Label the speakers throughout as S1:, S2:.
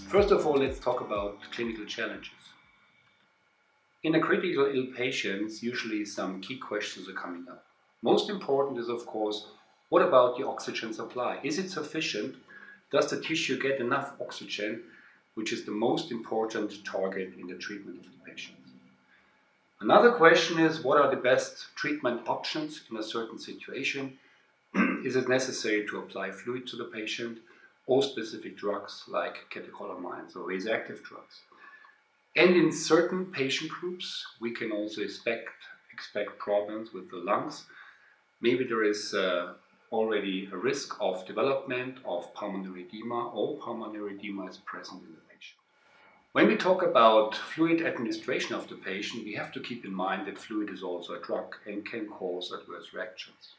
S1: First of all, let's talk about clinical challenges. In a critical ill patient, usually some key questions are coming up. Most important is, of course, what about the oxygen supply? Is it sufficient? Does the tissue get enough oxygen, which is the most important target in the treatment of the patient? Another question is, what are the best treatment options in a certain situation? Is it necessary to apply fluid to the patient or specific drugs like catecholamines or vasoactive drugs? And in certain patient groups, we can also expect problems with the lungs. Maybe there is already a risk of development of pulmonary edema, or pulmonary edema is present in the patient. When we talk about fluid administration of the patient, we have to keep in mind that fluid is also a drug and can cause adverse reactions.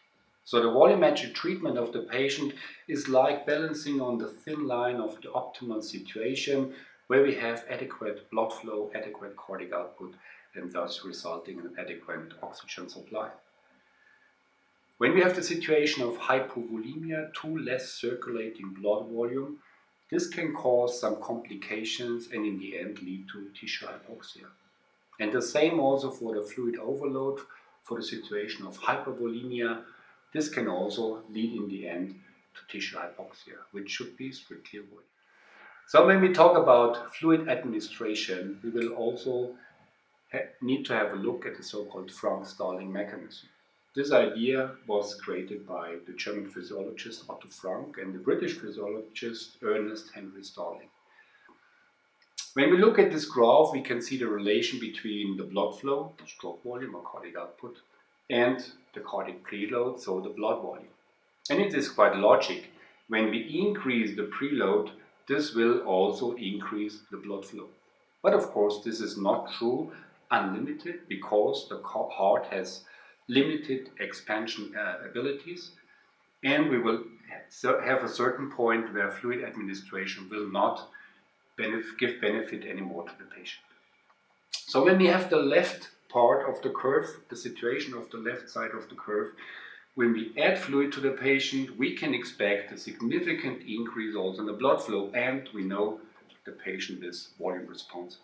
S1: So the volumetric treatment of the patient is like balancing on the thin line of the optimal situation where we have adequate blood flow, adequate cardiac output, and thus resulting in adequate oxygen supply. When we have the situation of hypovolemia, too less circulating blood volume, this can cause some complications and in the end lead to tissue hypoxia. And the same also for the fluid overload, for the situation of hypervolemia. This can also lead in the end to tissue hypoxia, which should be strictly avoided. So when we talk about fluid administration, we will also need to have a look at the so-called Frank-Starling mechanism. This idea was created by the German physiologist Otto Frank and the British physiologist Ernest Henry Starling. When we look at this graph, we can see the relation between the blood flow, the stroke volume or cardiac output, and the cardiac preload, so the blood volume. And it is quite logic. When we increase the preload, this will also increase the blood flow. But of course, this is not true unlimited because the heart has limited expansion abilities, and we will have a certain point where fluid administration will not give benefit anymore to the patient. So when we have the left part of the curve, the situation of the left side of the curve, when we add fluid to the patient, we can expect a significant increase also in the blood flow, and we know the patient is volume responsive.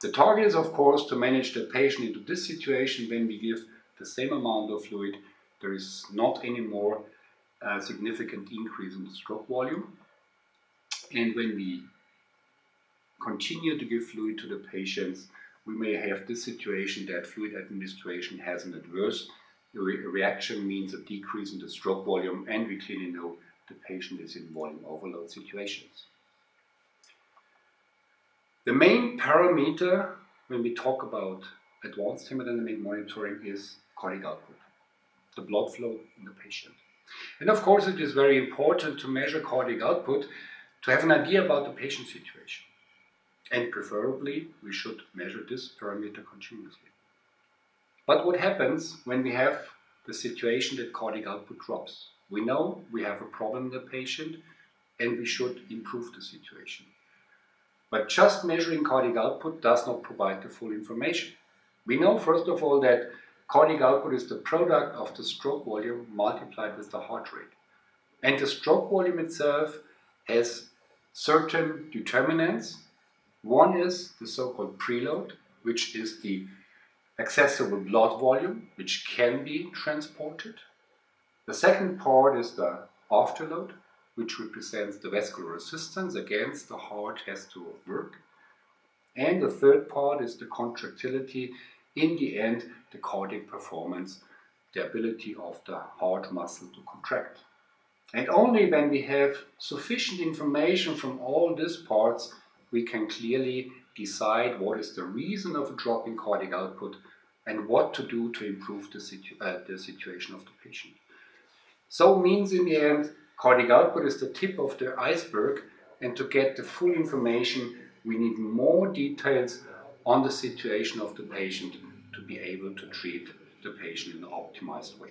S1: The target is, of course, to manage the patient into this situation. When we give the same amount of fluid, there is not anymore a significant increase in the stroke volume. And when we continue to give fluid to the patients, we may have this situation that fluid administration has an adverse reaction, means a decrease in the stroke volume, and we clearly know the patient is in volume overload situations. The main parameter when we talk about advanced hemodynamic monitoring is cardiac output, the blood flow in the patient. And of course it is very important to measure cardiac output to have an idea about the patient situation. And preferably we should measure this parameter continuously. But what happens when we have the situation that cardiac output drops? We know we have a problem in the patient and we should improve the situation. But just measuring cardiac output does not provide the full information. We know, first of all, that cardiac output is the product of the stroke volume multiplied with the heart rate. And the stroke volume itself has certain determinants. One is the so-called preload, which is the accessible blood volume, which can be transported. The second part is the afterload, which represents the vascular resistance against the heart has to work. And the third part is the contractility, in the end, the cardiac performance, the ability of the heart muscle to contract. And only when we have sufficient information from all these parts, we can clearly decide what is the reason of a drop in cardiac output and what to do to improve the situation of the patient. So means in the end, cardiac output is the tip of the iceberg, and to get the full information, we need more details on the situation of the patient to be able to treat the patient in an optimized way.